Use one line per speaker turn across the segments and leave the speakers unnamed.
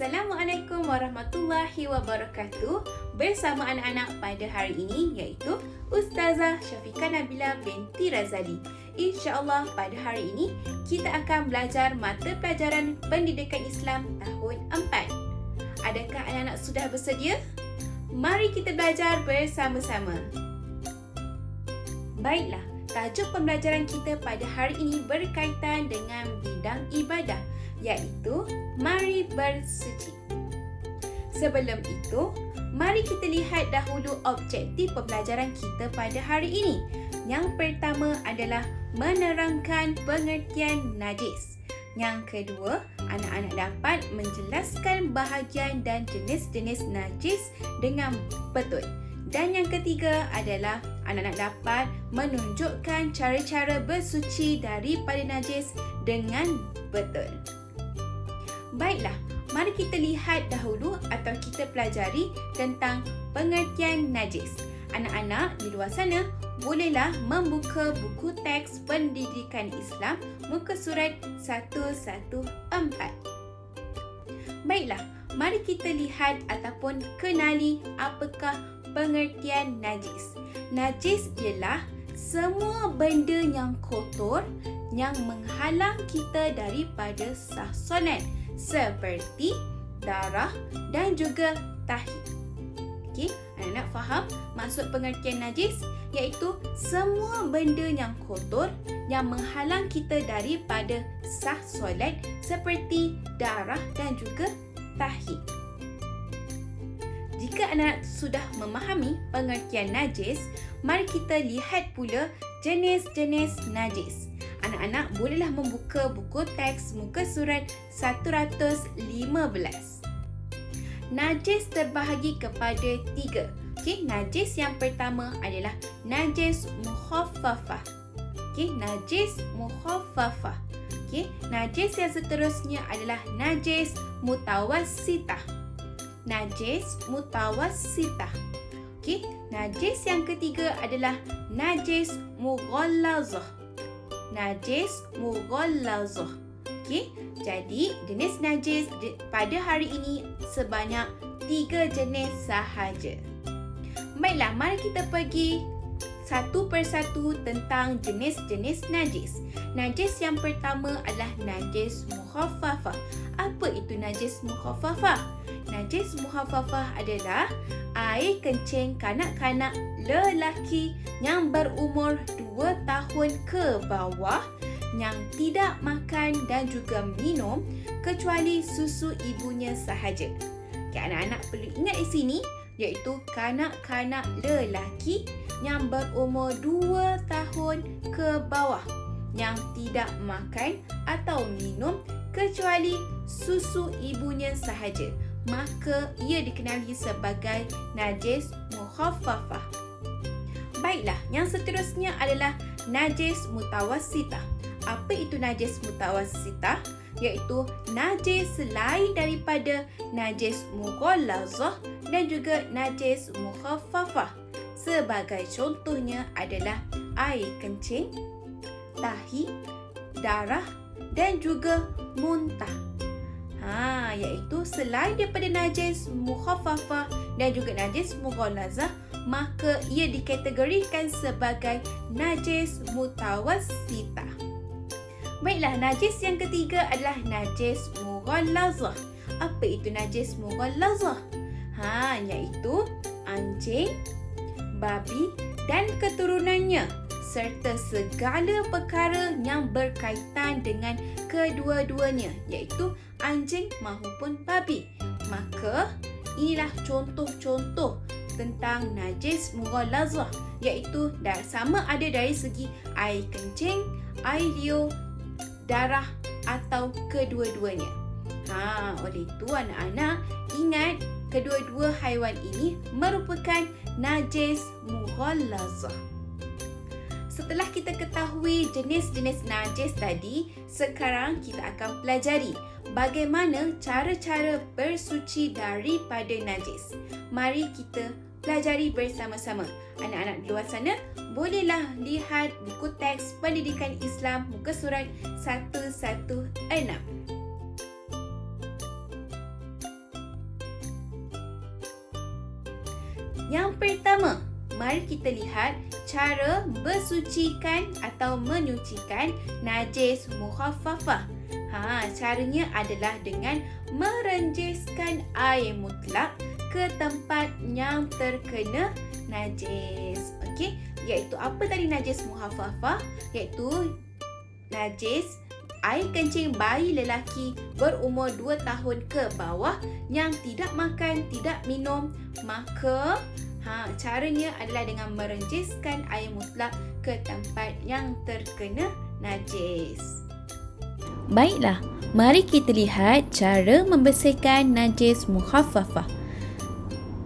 Assalamualaikum warahmatullahi wabarakatuh. Bersama anak-anak pada hari ini iaitu Ustazah Syafiqah Nabila binti Razali. InsyaAllah pada hari ini kita akan belajar mata pelajaran Pendidikan Islam tahun 4. Adakah anak-anak sudah bersedia? Mari kita belajar bersama-sama. Baiklah, tajuk pembelajaran kita pada hari ini berkaitan dengan bidang ibadah, iaitu mari bersuci. Sebelum itu, mari kita lihat dahulu objektif pembelajaran kita pada hari ini. Yang pertama adalah menerangkan pengertian najis. Yang kedua, anak-anak dapat menjelaskan bahagian dan jenis-jenis najis dengan betul. Dan yang ketiga adalah anak-anak dapat menunjukkan cara-cara bersuci daripada najis dengan betul. Baiklah, mari kita lihat dahulu atau kita pelajari tentang pengertian najis. Anak-anak di luar sana bolehlah membuka buku teks Pendidikan Islam muka surat 114. Baiklah, mari kita lihat ataupun kenali apakah pengertian najis. Najis ialah semua benda yang kotor yang menghalang kita daripada sah solat, seperti darah dan juga tahi. Okey, anak-anak faham maksud pengertian najis? Iaitu semua benda yang kotor yang menghalang kita daripada sah solat, seperti darah dan juga tahi. Jika anak sudah memahami pengertian najis, mari kita lihat pula jenis-jenis najis. Anak-anak bolehlah membuka buku teks muka surat 115. Najis terbahagi kepada 3. Okey, najis yang pertama adalah najis mukhaffafah. Okey, najis mukhaffafah. Okey, najis yang seterusnya adalah najis mutawassitah. Najis mutawassitah. Okey, najis yang ketiga adalah najis mughallazah. Najis mughallazah. Okey, jadi jenis najis pada hari ini sebanyak 3 jenis sahaja. Baiklah, mari kita pergi satu persatu tentang jenis-jenis najis. Najis yang pertama adalah najis mukhaffafah. Apa itu najis mukhaffafah? Najis mukhaffafah adalah air kencing kanak-kanak lelaki yang berumur 2 tahun ke bawah yang tidak makan dan juga minum kecuali susu ibunya sahaja. Okay, anak-anak perlu ingat di sini iaitu kanak-kanak lelaki yang berumur 2 tahun ke bawah yang tidak makan atau minum kecuali susu ibunya sahaja, maka ia dikenali sebagai najis mukhaffafah. Baiklah, yang seterusnya adalah najis mutawassitah. Apa itu najis mutawassitah? Iaitu najis selain daripada najis mughallazah dan juga najis mukhaffafah. Sebagai contohnya adalah air kencing, tahi, darah dan juga muntah. Iaitu selain daripada najis mukhaffafah dan juga najis mughallazah, maka ia dikategorikan sebagai najis mutawassitah. Baiklah, najis yang ketiga adalah najis mughallazah. Apa itu najis mughallazah? Iaitu anjing, babi dan keturunannya serta segala perkara yang berkaitan dengan kedua-duanya, iaitu anjing maupun babi. Maka inilah contoh-contoh tentang najis mughallazah, iaitu sama ada dari segi air kencing, air liur, darah atau kedua-duanya. Oleh itu anak-anak ingat kedua-dua haiwan ini merupakan najis mughallazah. Setelah kita ketahui jenis-jenis najis tadi, sekarang kita akan pelajari bagaimana cara-cara bersuci daripada najis. Mari kita pelajari bersama-sama. Anak-anak di luar sana bolehlah lihat buku teks Pendidikan Islam muka surat 116. Yang pertama, mari kita lihat cara bersucikan atau menyucikan najis mukhaffafah. Caranya adalah dengan merenjiskan air mutlak ke tempat yang terkena najis. Okey, iaitu apa tadi najis mukhaffafah? Iaitu najis air kencing bayi lelaki berumur 2 tahun ke bawah yang tidak makan, tidak minum, maka caranya adalah dengan merenjiskan air mutlak ke tempat yang terkena najis. Baiklah, mari kita lihat cara membersihkan najis mukhaffafah.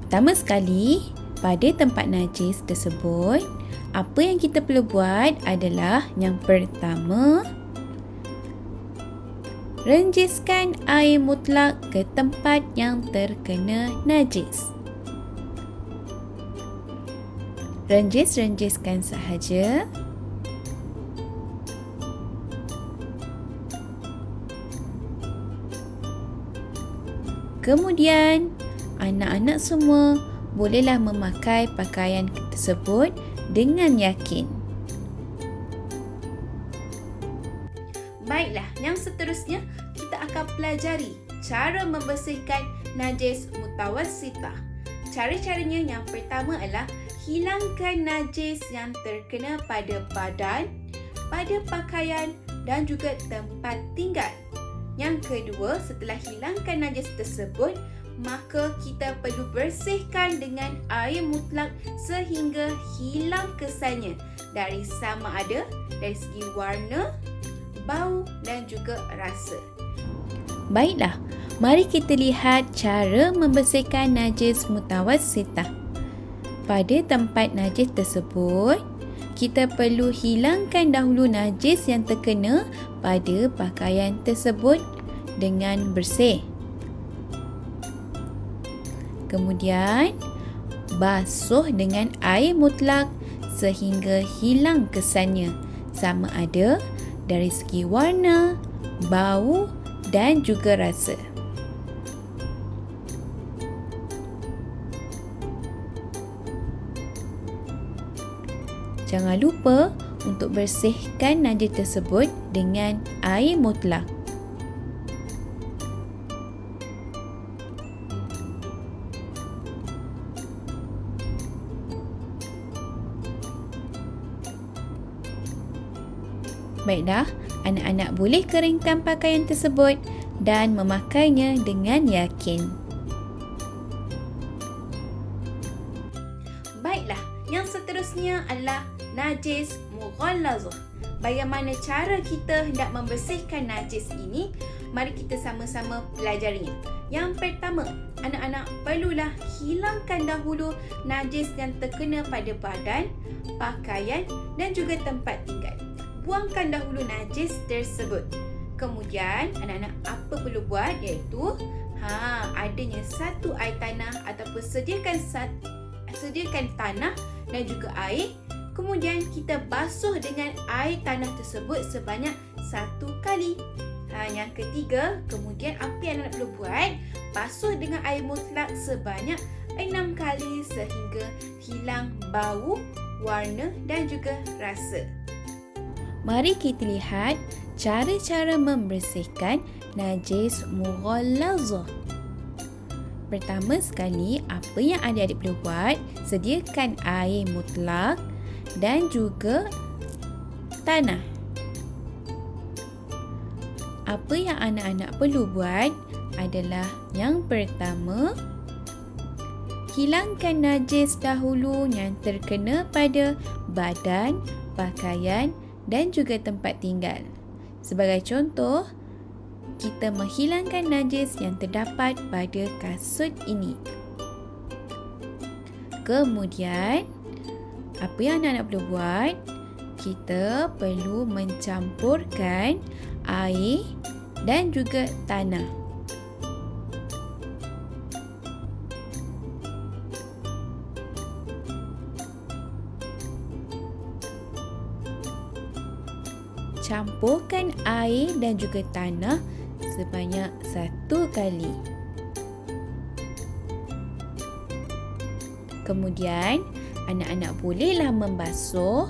Pertama sekali, pada tempat najis tersebut, apa yang kita perlu buat adalah yang pertama, renjiskan air mutlak ke tempat yang terkena najis. Renjiskan sahaja. Kemudian, anak-anak semua bolehlah memakai pakaian tersebut dengan yakin. Baiklah, yang seterusnya kita akan pelajari cara membersihkan najis mutawassitah. Cara-caranya yang pertama adalah hilangkan najis yang terkena pada badan, pada pakaian dan juga tempat tinggal. Yang kedua, setelah hilangkan najis tersebut, maka kita perlu bersihkan dengan air mutlak sehingga hilang kesannya dari sama ada dari segi warna, bau dan juga rasa. Baiklah, mari kita lihat cara membersihkan najis mutawassitah. Pada tempat najis tersebut, kita perlu hilangkan dahulu najis yang terkena pada pakaian tersebut dengan bersih. Kemudian, basuh dengan air mutlak sehingga hilang kesannya, sama ada dari segi warna, bau dan juga rasa. Jangan lupa untuk bersihkan najis tersebut dengan air mutlak. Baiklah, anak-anak boleh keringkan pakaian tersebut dan memakainya dengan yakin. Baiklah, yang seterusnya adalah najis mughallazah. Bagaimana cara kita hendak membersihkan najis ini? Mari kita sama-sama pelajarinya. Yang pertama, anak-anak perlulah hilangkan dahulu najis yang terkena pada badan, pakaian dan juga tempat tinggal. Buangkan dahulu najis tersebut. Kemudian, anak-anak apa perlu buat iaitu adanya satu air tanah ataupun sediakan tanah dan juga air. Kemudian kita basuh dengan air tanah tersebut sebanyak 1 kali. Yang ketiga, kemudian apa yang anda perlu buat? Basuh dengan air mutlak sebanyak 6 kali sehingga hilang bau, warna dan juga rasa. Mari kita lihat cara-cara membersihkan najis mughallazah. Pertama sekali, apa yang adik-adik perlu buat? Sediakan air mutlak dan juga tanah. Apa yang anak-anak perlu buat adalah yang pertama, hilangkan najis dahulu yang terkena pada badan, pakaian dan juga tempat tinggal. Sebagai contoh, kita menghilangkan najis yang terdapat pada kasut ini. Kemudian, apa yang anak-anak perlu buat? Kita perlu mencampurkan air dan juga tanah. Campurkan air dan juga tanah sebanyak 1 kali. Kemudian, anak-anak bolehlah membasuh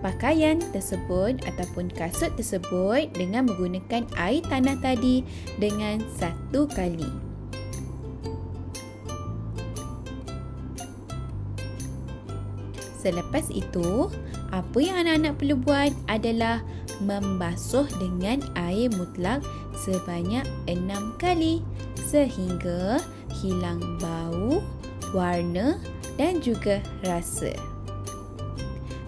pakaian tersebut ataupun kasut tersebut dengan menggunakan air tanah tadi dengan 1 kali. Selepas itu, apa yang anak-anak perlu buat adalah membasuh dengan air mutlak sebanyak 6 kali sehingga hilang bau, warna dan juga rasa.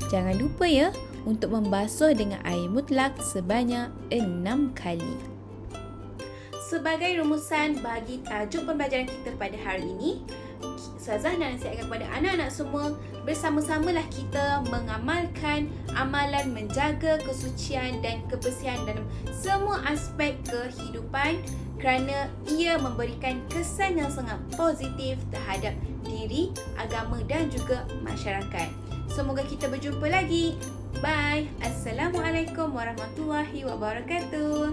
Jangan lupa ya untuk membasuh dengan air mutlak sebanyak 6 kali. Sebagai rumusan bagi tajuk pembelajaran kita pada hari ini, Ustazah nak nasihatkan kepada anak-anak semua, bersama-samalah kita mengamalkan amalan menjaga kesucian dan kebersihan dalam semua aspek kehidupan kerana ia memberikan kesan yang sangat positif terhadap diri, agama dan juga masyarakat. Semoga kita berjumpa lagi. Bye. Assalamualaikum warahmatullahi wabarakatuh.